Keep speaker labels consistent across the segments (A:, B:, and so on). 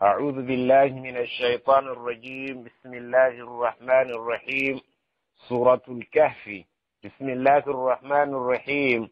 A: أعوذ بالله من الشيطان الرجيم. بسم الله الرحمن الرحيم. سورة الكهف. بسم الله الرحمن الرحيم.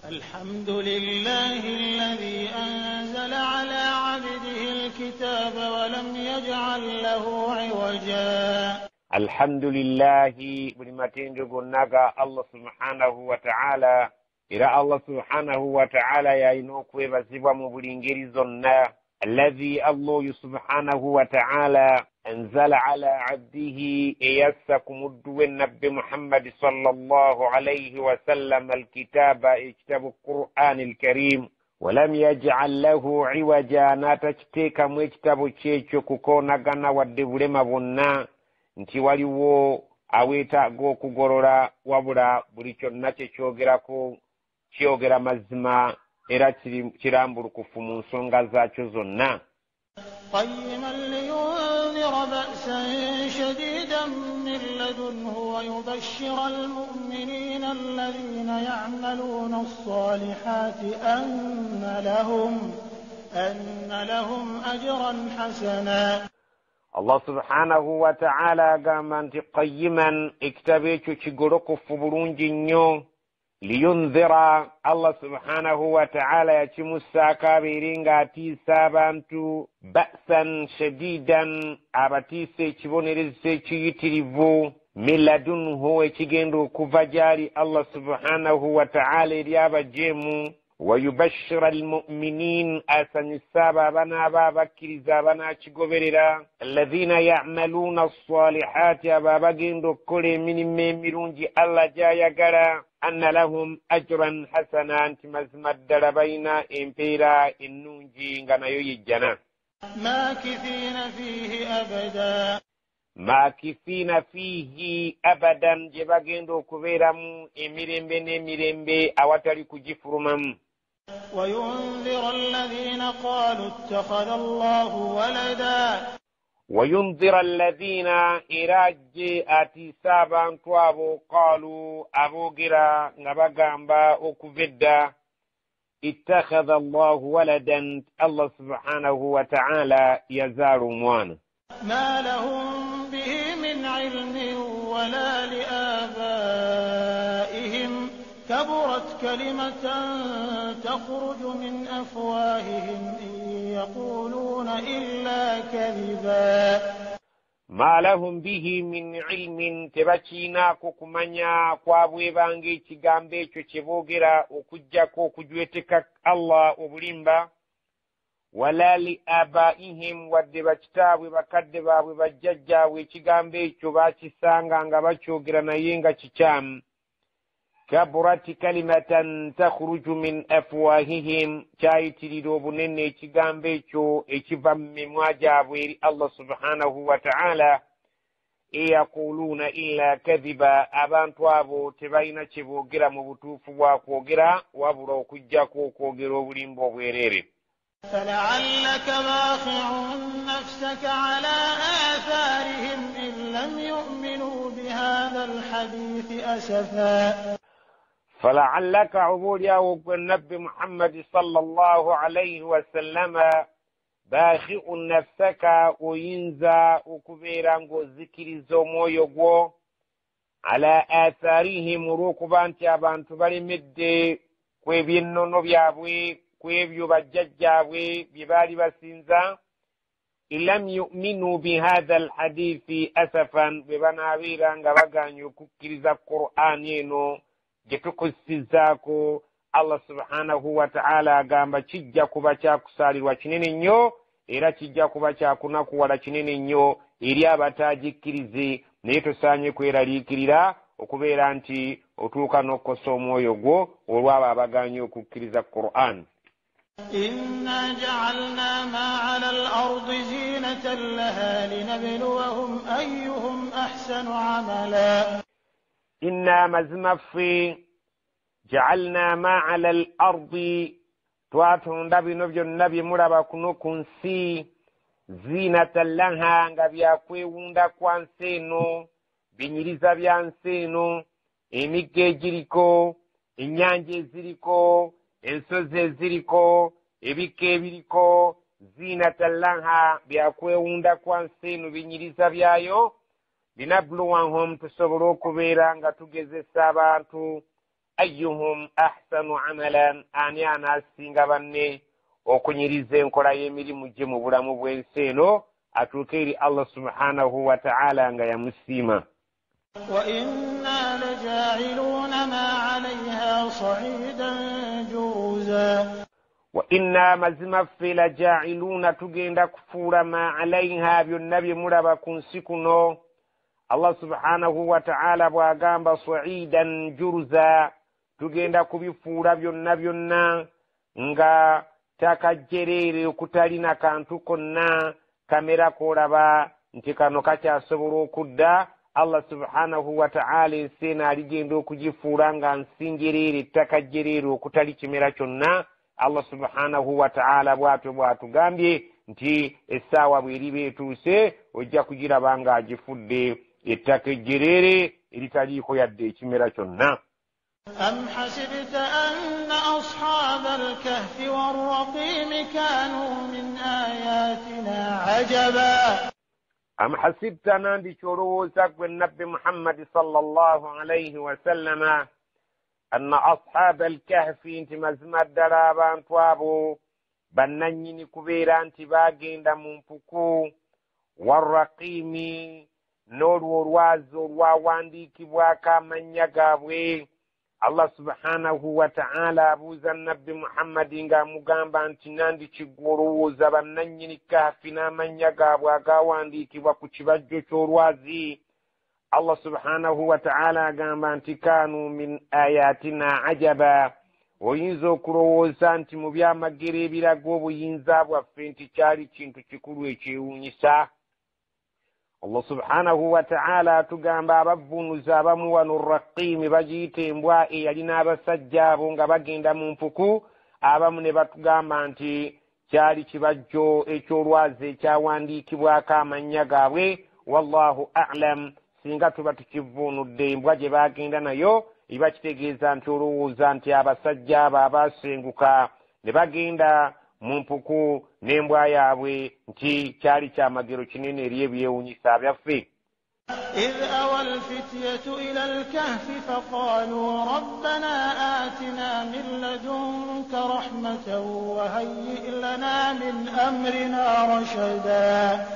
B: الحمد لله الذي أنزل على عبده الكتاب ولم يجعل له عوجا. الحمد لله
A: بنمتين جغناك الله سبحانه وتعالى. إلى الله سبحانه وتعالى يأينوك ويبسيبا مبلنجري زنا الذي الله سبحانه وتعالى أنزل على عبده إيسكم الدوين النبي محمد صلى الله عليه وسلم الكتاب اكتب القرآن الكريم ولم يجعل له عوجا ناتشتيك مكتب تشيكو كوكونا غانا ودبولما بنا nti waliwo aweetaaga okugolola wabula buli kyonna kyekyogerako kyogera mazima era kirambulukufu mu nsonga zaakyo zonna.
B: قيما لينذر بأسا شديدا من لدنه ويبشر المؤمنين الذين يعملون الصالحات أن لهم أجرا حسنا.
A: الله سبحانه وتعالى قام أنت قيما اكتبيتو تشغلوكو فبرونجي نيو لينذر الله سبحانه وتعالى يتم الساكا بيرينغا تيسا بانتو بأسا شديدا أبتيسي تشبونيريسي تشيتريفو من لدنه ويتشغنرو كفجاري الله سبحانه وتعالى ريابا جيمو ويبشر المؤمنين أسن السابا بنا بابا كريزا بنا تشغبريرا الذين يعملون الصالحات بابا جندو كل من ميميرونجي الله جايا قرا أن لهم أجرا حسنا أنت مزمد بين إمبيرا النونجي غنا يجنا
B: ماكثين فيه أبدا.
A: ماكثين فيه أبدا جبا جندو كبيرام إميرمبي أواتاري كجفرمم.
B: وينذر الذين قالوا اتخذ الله ولدا.
A: وينذر الذين إراجي أتسابا توابو قالوا أبوغرا نبغامبا أكفدا اتخذ الله ولدا الله سبحانه وتعالى يزار موانا
B: ما لهم به من علم ولا لآبائهم كبرت كلمة تخرج من أفواههم إن يقولون إلا كذبا.
A: ما لهم به من علم تبچينا كوكمانيا kwabwe bange kigambe ekyo kyebogera okujjako okujwetekak Allah obulimba wala li abaihim wadde bakitaabwe bakadde baabwe bajjajjaabwe ekigambo ekyo bakisanga nga bakyogera naye nga kikyamu. kaburati kalimatan takhruju min afwahihim kyayitirira obunene ekigambo ekyo ekiva mu mimwa gyabwe eri Allah subhanahu wa ta'ala eyaquluuna illa kadhiba abantu abo tebalina kye boogera mu butuufu bwa kwogera wabula okujjako okwogera obulimba obwereere.
B: فلعلك باخع نفسك على آثارهم إن لم يؤمنوا بهذا الحديث أسفا.
A: فلعلك عبوديا والنبي محمد صلى الله عليه وسلم باخع نفسك وينزا وكبيرا وذكر زومو على آثارهم ركبان تيابان تبالي مد كويبينو بيابوي kwebyo bajjajjaabwe bye baali basinza ilam yu'minu bihadha alhadithi asafan bwe banaabeera nga baganye okukkiriza Qur'an eno gye tukusizaako Allah subhanahu wa ta'ala agamba kijja kuba kyakusaalirwa kinene nnyo era kijja kuba kyakunakuwala kinene nnyo eri abataagikkirize naye tosaanye kweraliikirira okubeera nti otuuka n'okkosa omwoyo gwo olw'abo abaganye okukkiriza Qur'an.
B: إنا جعلنا ما على الأرض زينة لها لنبلوهم أيهم أحسن عملا.
A: إنا مزمفي جعلنا ما على الأرض تواتون دبي نبي النبي مرابا كنوكن سي زينة لها ngabya kwewunda kwa nseno binyiriza bya nseno emigga egiriko ennyanja eziriko ensozi eziriko ebika ebiriko zinatan laha byakwewunda kwa nsi eno binyiriza byayo linabluwahum tusobole okubeera nga tugezesa abantu ayyuhum ahsanu amalan ani anaasinga banne okunyiriza enkola y'emirimu gye mu bulamu bw'ensi eno atuuke eri Allah subhanahu wa ta'ala nga yamusiima.
B: وإنا لجاعلون ما عليها صعيدا جرزا
A: وإنا مزم في لجاعلون تجند كفور ما عليها بالنبي مربا كنسكنو الله سبحانه وتعالى بوغامبا صعيدا جرزا تجند كبفور بالنبي nga takajjerere okutalina kantu konna kamera kolaba nti kano kakyasobola okudda. Allah subhanahu wa ta'ala ensena aligenda okugifuula nga nsingerere takajjerere okutali kimera kyonna. Allah subhanahu wa ta'ala bwatyo bwatugambye nti essaawa bw'eriba etuuse ojja kugiraba nga agifudde ettaka ejjerere eritaliiko yadde ekimera kyonna.
B: أم حسبت أن أصحاب الكهف والرقيم كانوا من آياتنا عجبا
A: أم حسبت ناندي شروسك بالنبي محمد صلى الله عليه وسلم أن أصحاب الكهف انت مزمد درابان توابو بننيني كبيرا انت باقين دمونفكو والرقيم نور ورواز ورواواندي كبواكا من يقابوي Allah subhanahu wa ta'ala abuuza nabbi Muhammad nga mugamba nti nandi kigolowooza bannannyini kaafi n'amannya gaabwe agawandiikibwa ku kibajjo ky'olwazi. Allah subhanahu wa ta'ala agamba nti kaanu min ayatina ajaba. Oyinza okulowooza nti mu byamagero ebiraga obuyinza bwaffe nti kyali kintu kikulu ekyewuunyisa. Allah subhanahu wa ta'ala atugamba abavvunuza abamu wano Raqimi bagiyita embwa eyalina abasajja abo nga bagenda mu mpuku. Abamu ne batugamba nti kyali kibajjo eky'olwazi ekyawandiikibwako amannya gaabwe. Wallahu a'lam. Singa tuba tukivvuunudde embwa gye bagenda nayo iba kitegeeza nti olowooza nti abasajja abo abaasenguka ne bagenda mu mpuku n'embwa yaabwe nti kyali kyamagero kinene eri ebyewuunyisa byaffe.
B: إذ أوى الفتية إلى الكهف فقالوا ربنا آتنا من لدنك رحمة وهيئ لنا من أمرنا رشدا.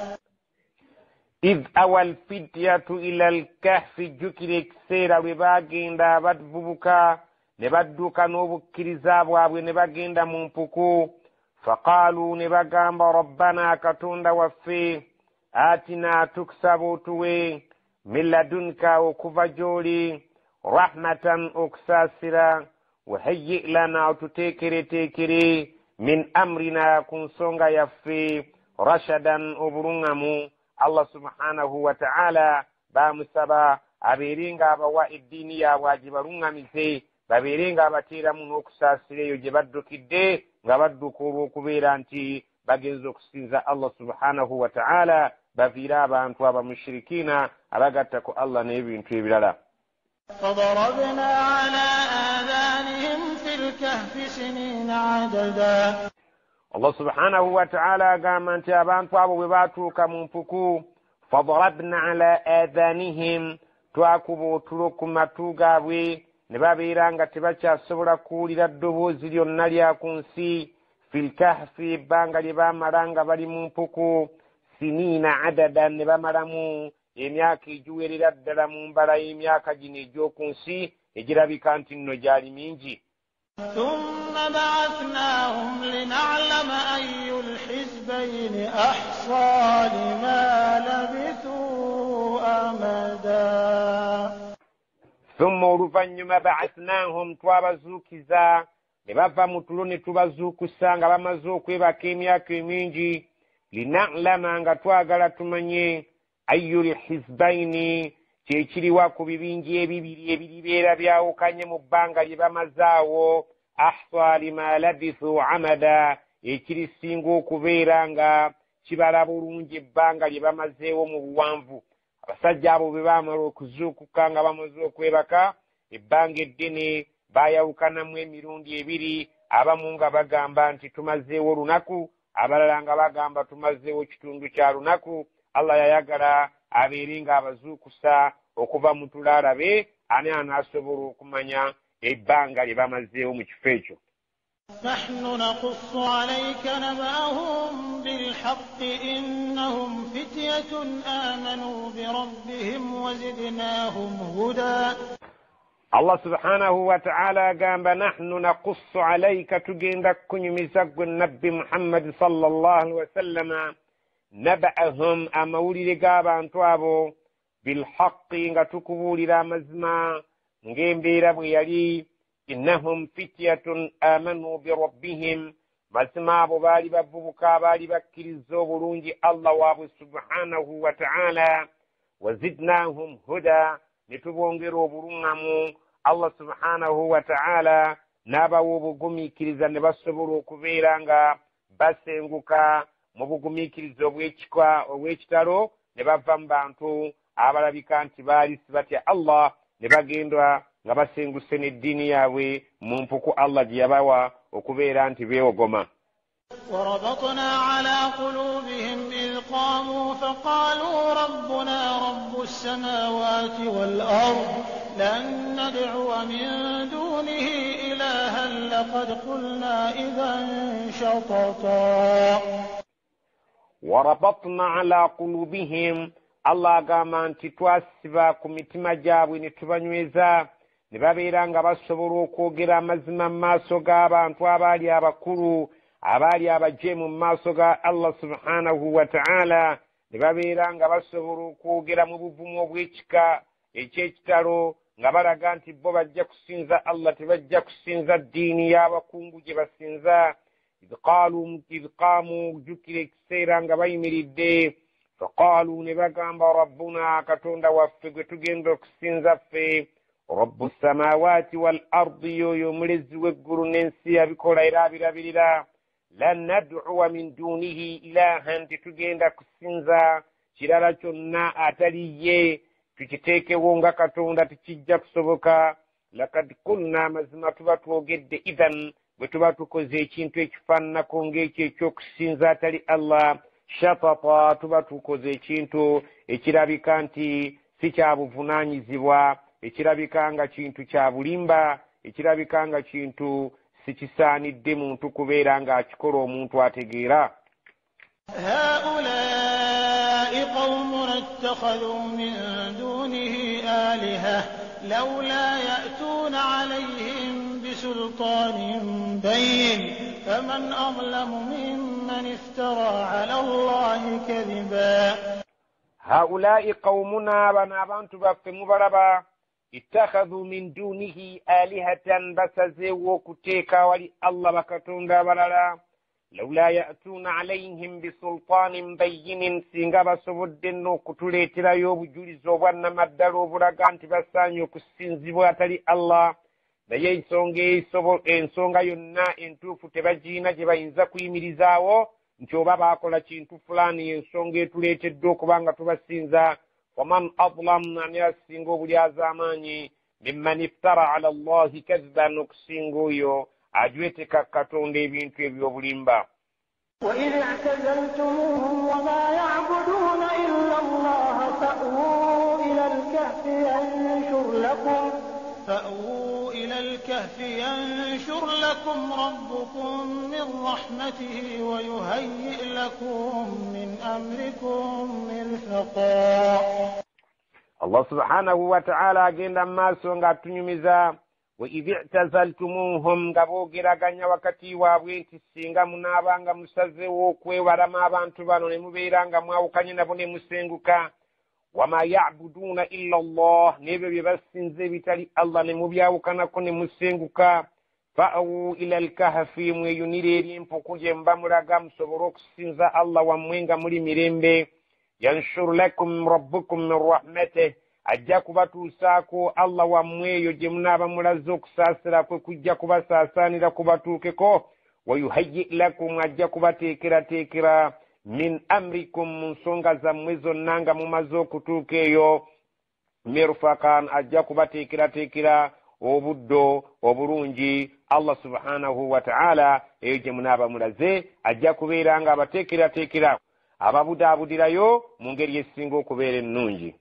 B: إذ أوى الفتية إلى الكهف جكرك سيرا وباقيندا بدبوكا نبدوكا نوبكرزا بوابو نباقيندا منفكو. فقالوا نبغام ربنا كتوندا وفي آتنا تكسبو توي من لدنك وكفجولي رحمة أكساسرا وهيئ لنا تتكري من أمرنا كنسونغا يفي رشدا أبرنغمو. الله سبحانه وتعالى بامسبا أبيرينغا بوا الدينيا واجبرنغمي babeerenga bateeramu n'okusaasira eyo gye baddukidde nga badduka olw'okubeera nti bagenza okusinza Allah subhanahu wa ta'ala baviire abantu abamushirikiina abagatta ku Allah n'ebintu ebirala. فضربنا على آذانهم في الكهف سنين عددا.
A: Allah subhanahu wa ta'ala agamba nti abantu abo bwe baatuuka mu mpuku فضربنا على آذانهم twakuba otulo ku matu gaabwe ne babeera nga tebakyasobola kuwulira ddoboozi lyonna lya ku nsi. Fil kahfi ebbanga lye baamala nga bali mu mpuku siniina adada ne bamalamu emyaka egiwerera ddala mu mbala y'emyaka gino egy'oku nsi egirabika nti nno gyali mingi.
B: ثم بعثناهم لنعلم أي الحزبين أحصى لما لبثوا أمدا.
A: ثم oluvannyuma ba'athnahum twabazuukiza ne bava mu tulo ne tubazuukusa nga bamaze okwebaka emyaka emingi. lina'lama nga twagala tumanye ayyul hizbaini kyekiriwa ku bibingi ebibiri ebiribeera byawukanye mu bbanga lye bamazaawo. ahsa lima labithu amada ekirisinga okubeera nga kibala bulungi ebbanga lye bamazeewo mu buwanvu. Abasajja abo bwe baamala okuzuukuka nga bamaze okwebaka ebbanga eddene baayawukanamu emirundi ebiri. Abamu nga bagamba nti tumazeewo lunaku, abalala nga bagamba tumazeewo kitundu kya lunaku. Allah yayagala abeere nga abazuukusa okuva mu tulaala be, ani anaasobola okumanya ebbanga lye bamazeewo mu kifo ekyo.
B: نحن نقص عليك نبأهم بالحق إنهم فتية آمنوا بربهم وزدناهم هدى.
A: Allah subhanahu wa ta'ala gamba nahnu naqussu alayka, tugenda kunyumiza gwe nabbi Muhammad sallallahu alaihi wasallam naba'ahum, amawulire g'abantu abo, bilhaqqi, nga tukubuulira amazima ng'embeera bwe yali. innahum fityatun amanu birabbihim, mazima abo baali bavubuka baali bakkiriza obulungi Allah waabwe subhanahu wa ta'ala. wazidnahum huda, ne tubongera obuluŋŋamu. Allah subhanahu wa ta'ala n'abawa obugumiikiriza ne basobola okubeera nga basenguka mu bugumiikiriza obw'ekitalo, ne bava mu bantu abalabika nti baali sibatya Allah, ne bagenda nga basenguse n'eddiini yaabwe mu mpuku Allah gye yabawa okubeera nti beewogoma.
B: وربطنا على قلوبهم إذ قاموا فقالوا ربنا رب السماوات والأرض لن ندعو من دونه إلها لقد قلنا إذا شططا.
A: وربطنا على قلوبهم، الله agamba nti twasiba ku mitima gyabwe ne tubanyweza, ne babeera nga basobola okwogera amazima mu maaso g'abantu abaali abakulu, abaali abajeemu mu maaso ga Allah subhanahu wa ta'ala, ne babeera nga basobola okwogera mu buvumu obw'ekika eky'ekitalo, nga balaga nti bo bajja kusinza Allah, tebajja kusinza ddiini y'abakungu gye basinza. idh qaamu, jjukira ekiseera nga bayimiridde, faqaalu, ne bagamba rabbuna, katonda waffe gwe tugenda okusinza ffe, rabbu samaawaati wal ardi, yoyo omulezi w'eggulu n'ensi abikola era abirabirira. lan nad'uwa min dunihi ilahan, titugenda kusinza kirala kyonna atali ye, tukiteekewo nga katonda tekijja kusoboka. lakad kulna, mazima tuba twogedde, idhan, bwe tuba tukoze ekintu ekifaananako ng'ekyo ekyokusinza atali Allah, shatata, tuba tukoze ekintu ekirabika nti si kya buvunaanyizibwa, ekirabika nga kintu kya bulimba, ekirabika nga kintu sikisaanidde muntu kubeera ng'akikola omuntu ategeera.
B: هؤلاء قوم اتخذوا من دونه آلهة لولا يأتون عليهم بسلطان بين فمن أظلم ممن افترى على الله كذبا.
A: هؤلاء قومنا بنابانت بفت مبربا اتخذوا من دونه آلهة بسزيو كتيكا ولي الله بكتوندا بلالا لولا يأتون عليهم بسلطان بين سينغا بسودنو كتوليتلا يوبجوليزو بانما الدارو براغانت بسانيو كسينزيبو أتالي الله naye ensonga yonna entuufu tebagiina gye bayinza kuyimirizaawo nti oba baakola kintu fulaani, ensonga etuleeteddwa okuba nga tubasinza. waman adlam, ani asinga obulyaza amaanyi, mimman iftara ala Allahi kadhiban, okusinga oyo ajweteka katonda ebintu eby'obulimba.
B: وإذ اعتزلتموهم وما يعبدون إلا الله فأووا إلى الكهف ينشر لكم ربكم من رحمته ويهيئ لكم من أمركم مرفقا.
A: الله سبحانه وتعالى agenda maaso ng'atunyumiza وإذ اعتزلتموهم, ng'aboogeraganya wakati waabwe nti singa munaabanga musazeewo okwebalama abantu bano ne mubeera nga mwawukanye nabo ne musenguka, wama ya'buduuna illa Allah, n'ebyo bye basinze ebitali Allah ne mubyawukanako ne musenguka, fa'awu ila al-kahfi, mweyunire eri empuku gye muba mulaga musobole okusinza Allah wammwe nga muli mirembe. yanshur lakum rabbukum min rahmatih, ajja kubatuusaako Allah wammwe eyo gye munaaba mulaze okusaasira kwe kujja kubasaasaanira kubatuukeko. wayuhayyi lakum, ajja kubateekerateekera min amrikum, mu nsonga zammwe zonna nga mumaze okutuuka eyo. mirfakan, ajja kubateekerateekera obuddo obulungi Allah subhanahu wa ta'ala eje munaba mulaze ajja kubeera nga abateekerateekera ababudaabudirayo mu ngeri esinga okubeera ennungi.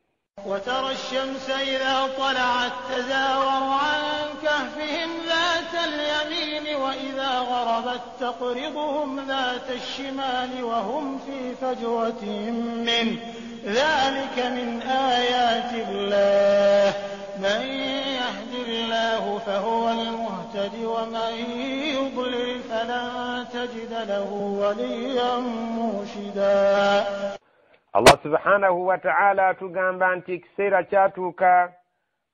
B: وترى الشمس إذا طلعت تزاور عن كهفهم ذات اليمين وإذا غربت تقرضهم ذات الشمال وهم في فجوة منه ذلك من آيات الله من يهد الله فهو المهتد ومن يضلل فلن تجد له وليا مرشدا.
A: Allah subhanahu wa ta'ala tugamba nti ekiseera kyatuuka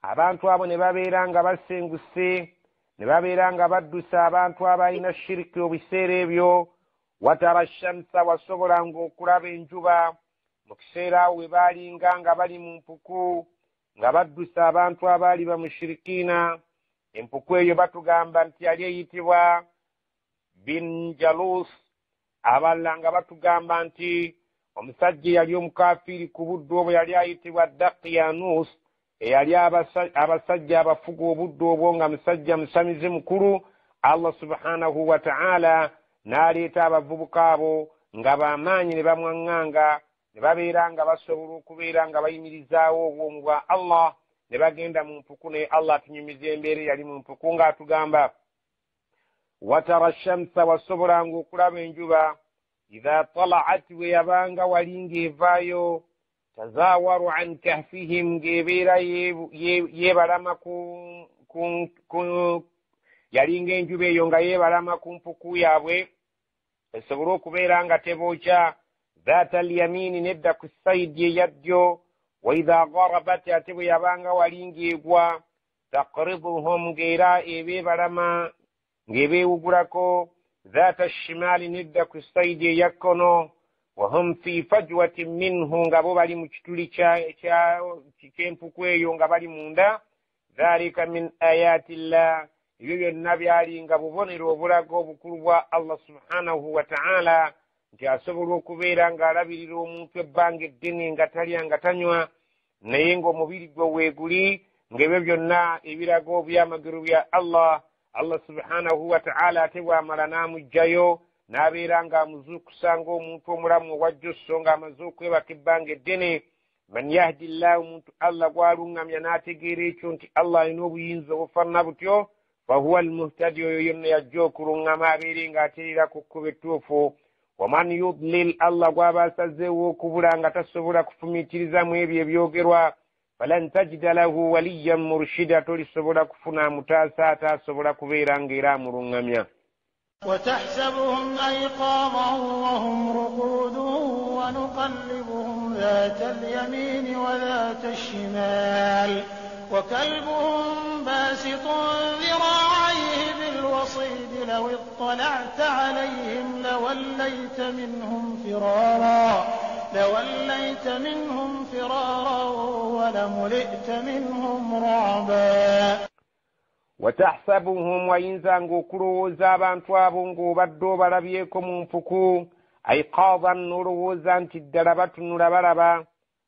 A: abantu abo ne babeera nga basenguse ne babeera nga baddusa abantu abalina shiriki obiseera ebyo. Watara shamsa wasobolanga okulaba enjuba mu kiseera awo we baalinga nga bali mu mpuku nga baddusa abantu abaali bamushirikiina. Empuku eyo batugamba nti yali eyitibwa bin Jalus. Abalala nga batugamba nti omusajja yali omukafiri ku budde obwo yali ayitibwa Daqiyanus eyali abasajja abafuga obudde obwo nga musajja musamize mukulu. Allah subhanahu wa ta'ala n'aleeta abavubuka abo nga bamaanyi ne bamwaŋŋanga ne babeera nga basobola okubeera nga bayimirizaawo obwomu bwa Allah ne bagenda mu mpuku naye Allah atunyumiza embeera yali mu mpuku ng'atugamba watara shamsa wasobolanga okulaba enjuba idha tala'at we yabanga walinga evaayo tazawaru an kahfihim ng'ebeera yeebalama yalinga enjuba eyo nga yeebalama ku mpuku yaabwe esobole okubeera nga tebookya dhata alyamini nedda ku sayidi eya ddyo wa idha gharabat ate bwe yabanga walinga egwa taqriduhum ng'era ebeebalama ng'ebeewugulako dhata shimali nedda ku sayidi eya kkono wahum fi fajwatin minhu nga bo bali mu kituli ky'empuku eyo nga bali munda. Dhalika min ayati llah ebyo byonna byali nga bubonero obulaga obukulu bwa Allah subhanahu wa ta'ala nti asobola okubeera ng'alabirira omuntu ebbanga eddene nga talya nga tanywa naye ng'omubiri gwe weeguli ng'ebyo byonna ebiraga obyamagero bya Allah subhanahu wa ta'ala ate bw'amala n'amugjayo n'abeera ng'amuzuukusa ng'omuntu omulamu owajjo so ng'amaze okwebaka ebbanga eddene. Man yahdi llahu omuntu Allah gw'aluŋŋamya n'ategeera ekyo nti Allah alina obuyinza obufaanana butyo fahuwa almuhtadi oyo yonna yajja okuluŋŋama abeere ng'ateerera ku kkubo ettuufu. Waman yudlil Allah gw'aba asazeewo okubula nga tasobola kufumiitiriza mu ebyo ebyogerwa falan tajida lahu waliyan murshida tolisobola kufuna mutaasa ataasobola kubeera ng'era amuluŋŋamya.
B: وتحسبهم أيقاظا وهم رقود ونقلبهم ذات اليمين وذات الشمال وكلبهم باسط ذراعيه بالوصيد لو اطلعت عليهم لوليت منهم فرارا ولملئت منهم رعبا.
A: وتحسبهم وينزانغو كروزا بانتوابو ng'obadde obalabyeko mu mpuku aiqadan n'olowooza nti ddala batunula balaba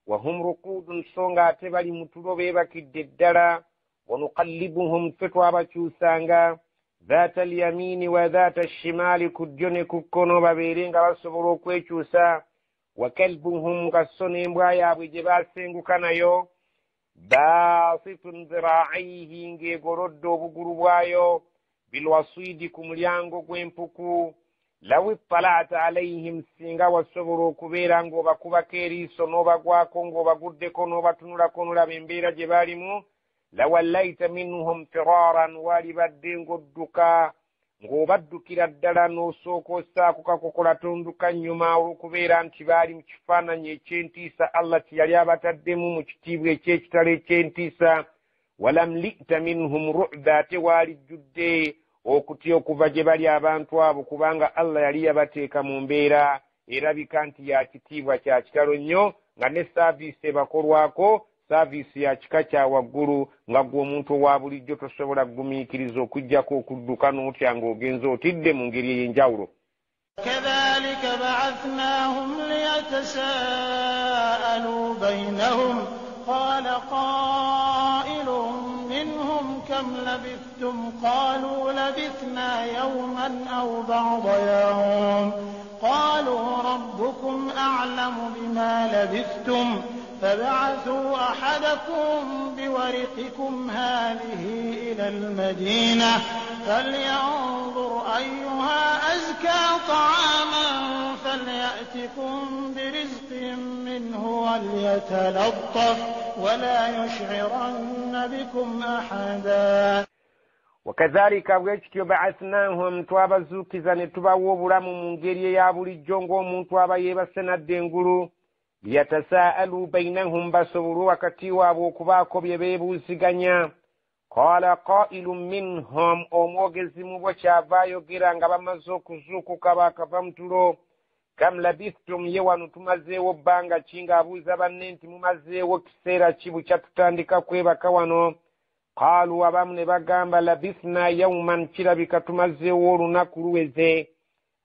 A: wahum ruqudun so nga ate bali mu tulo beebakidde ddala wanuqallibuhum ffe twabakyusanga dhata alyamini wa dhata ashimali ku ddyo ne ku kkono babeere nga basobola okwekyusa wa kalbuhum nga so n'embwa yaabwe gye baasenguka nayo basitun ziraayihi ng'egorodde obugulu bwayo bilwasidi ku mulyango gw'empuku. law ittalaata alayhim singa wasobola okubeera ng'obakubako eriiso n'obagwako ng'obaguddeko n'obatunulako n'olaba embeera gye baalimu lawallaita minhum firaran walibadde ng'odduka ng'obaddukira ddala n'osooka ossaako kakokola tonduka nnyuma olw'okubeera nti baali mu kifaananyi eky'entiisa Allah kye yali abataddemu mu kitiibwa eky'ekitalo eky'entiisa. walam li'ta minhum ru'ba ate waalijjudde okutya okuva gye bali abantu abo kubanga Allah yali yabateeka mu mbeera erabika nti ya kitiibwa kya kitalo nnyo nga ne saaviisi ebakolwako saaviisi ya kika kya waggulu nga gwe omuntu owa bulijjo tosobola kugumiikiriza okuggyako okudduka n'otya ng'ogenza otidde mu ngeri ey'enjawulo.
B: كذلك بعثناهم ليتساءلوا بينهم قال قائل منهم كم لبثتم قالوا لبثنا يوما أو بعض يوم قالوا ربكم أعلم بما لبثتم فابعثوا أحدكم بورقكم هذه إلى المدينة فلينظر أيها أزكى طعاما فليأتكم برزق منه وليتلطف ولا يشعرن بكم أحدا
A: وكذلك bwekityo ba'athnahum twabazuukiza ne tubawa obulamu mu ngeri eya bulijjo ng'omuntu aba yeebase nadda engulu liyatasaalu bainahum basobole wakati waabwe okubaako bye beebuuziganya qala qailun minhum omwogezi mu bo kyava ayogera nga bamaze okuzuukuka baakava mu tulo kam labithtum ye wano tumazeewo bbanga ki ng'abuuza banne nti mumazeewo kiseera ki bukya tutandika kwebaka wano qaalu abamu ne bagamba labithna yawman kirabika tumazeewo olunaku luweze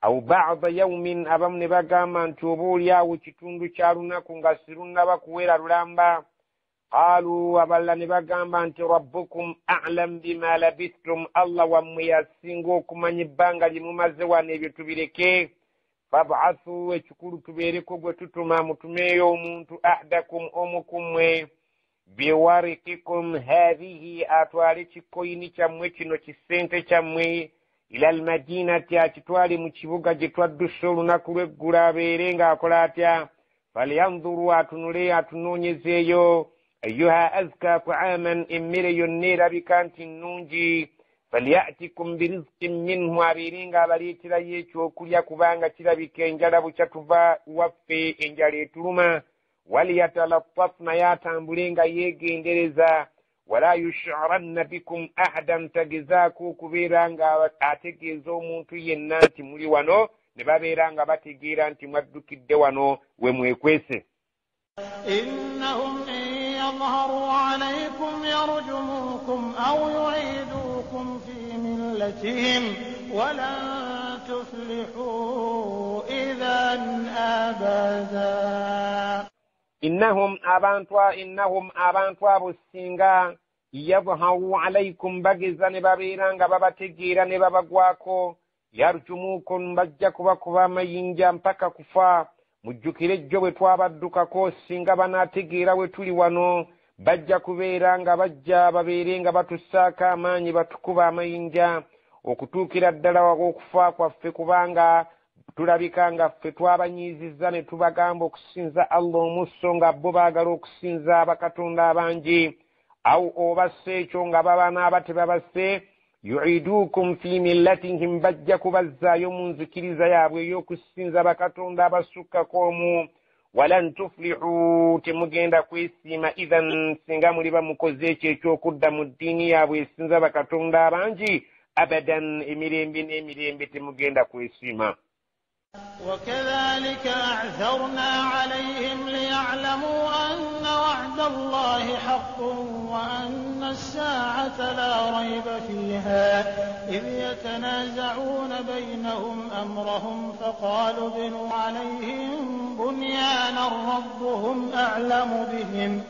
A: aw ba'da yawmin abamu ne bagamba nti oba oliawo kitundu kya lunaku nga sirunnaba kuwera lulamba qaalu abalala ne bagamba nti rabbukum a'lam bima labithtum allah wammwe yasinga okumanya ebbanga lye mumaze wano ebyo tubireke fab'athu ekikulu tubeereko gwe tutuma mutumeeyo omuntu ahdakum omu ku mmwe biwarikikum hadhihi atwale kikoyini kyammwe kino kisente kyammwe ila almadinati akitwale mu kibuga gye twaddusa olunaku lw'eggulu abeere ng'akola atya falyanzuru atunule atunoonyezeeyo ayuha azka ta'aman emmere yonna erabika nti nnungi falyatikum birizqin minhu abeere ng'abaleeterayo ekyokulya kubanga kirabika enjala bukya tuva waffe enjala etuluma waliyatalattafna yatambule nga yeegendereza wala yushiranna bikum ahadan tagezaako okubeera nga ategeeza omuntu yenna nti muli wano ne babeera nga bategeera nti mwaddukidde wano we mwekwese
B: innahum in yadhharu alaykum yarjumukum aw yu'idukum fi millatihim walan tuflihu idhan abada
A: innahum abantu abo singa yadhharu alaykum bageza ne babeera nga babategeera ne babagwako yarjumukum bajja kubakuba amayinja mpaka kufa mujjukire ejjo bwe twabaddukako singa banaategeera we tuli wano bajja kubeera nga bajja babeere nga batussaako amaanyi batukuba amayinja okutuukira ddala okufa kwaffe kubanga tulabika nga ffe twabanyiizizza ne tubagamba okusinza allah omusso nga bo baagala okusinza bakatonda abangi aw obasse ekyo nga baba n'aba tebabasse yu'idukum fi millatihim bajja kubazzaayo mu nzikiriza yaabwe ey'okusinza bakatonda abasukkako omu walan tuflihu temugenda kwesiima idhan singa muli bamukoze ekyo ekyokudda mu ddiini yaabwe esinza bakatonda abangi abadan emirembe n'emirembe temugenda kwesiima
B: وكذلك أعثرنا عليهم ليعلموا أن وعد الله حق وأن الساعة لا ريب فيها إذ يتنازعون بينهم أمرهم فقالوا ابنوا عليهم بنيانا ربهم أعلم بهم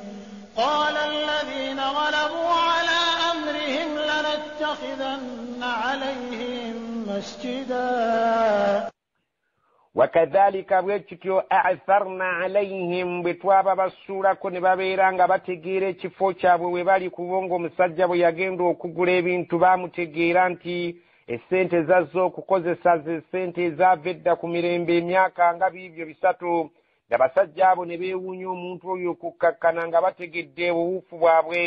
B: قال الذين غلبوا على أمرهم لنتخذن عليهم مسجدا
A: wakadhalika bwekityo a'tharna alayhim bwe twaba basuulako ne babeera nga bategeera ekifo kyabwe we bali kubonga omusajja bwe yagenda okugula ebintu baamutegeera nti essente zazze okukozesa ze ssente ezaava edda ku mirembe emyaka nga biibyo 3 ng'abasajja abo ne beewuunya omuntu oyo okukkakkana nga bategedde obuwuufu bwabwe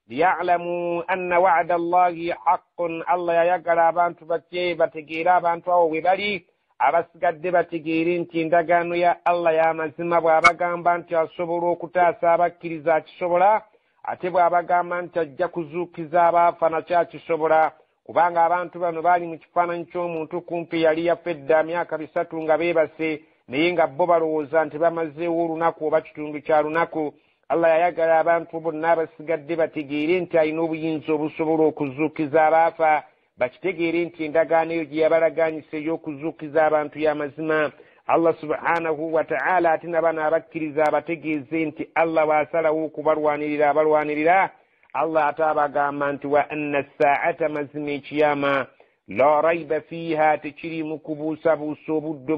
A: liya'lamu anna wa'da allahi haqqun allah yayagala abantu batye bategeere abantu awo we bali abasigadde bategeere nti endagaano ya allah y'amazima bw'abagamba nti asobola okutaasa abakkiriza akisobola ate bw'abagamba nti ajja kuzuukiza abaafa nakyo akisobola kubanga abantu bano baali mu kifaananyi ky'omuntu kumpi yali yaffe edda myaka 3 nga beebase naye nga bo balowooza nti bamazeewo olunaku oba kitundu kya lunaku allah yayagala abantu bonna abasigadde bategeere nti alina obuyinza obusobola okuzuukiza abaafa bakitegeere nti endagaano eyo gye yabalagaanyisa ey'okuzuukiza abantu y'amazima allah subhanahu wa ta'ala ate nabano abakkiriza abategeeze nti allah bw'asalawo okubalwanirira abalwanirira Allah atabagamba nti wa anna as-saa'ata mazima ekiyama la rayba fiha tekirimu kubuusabuusa obudde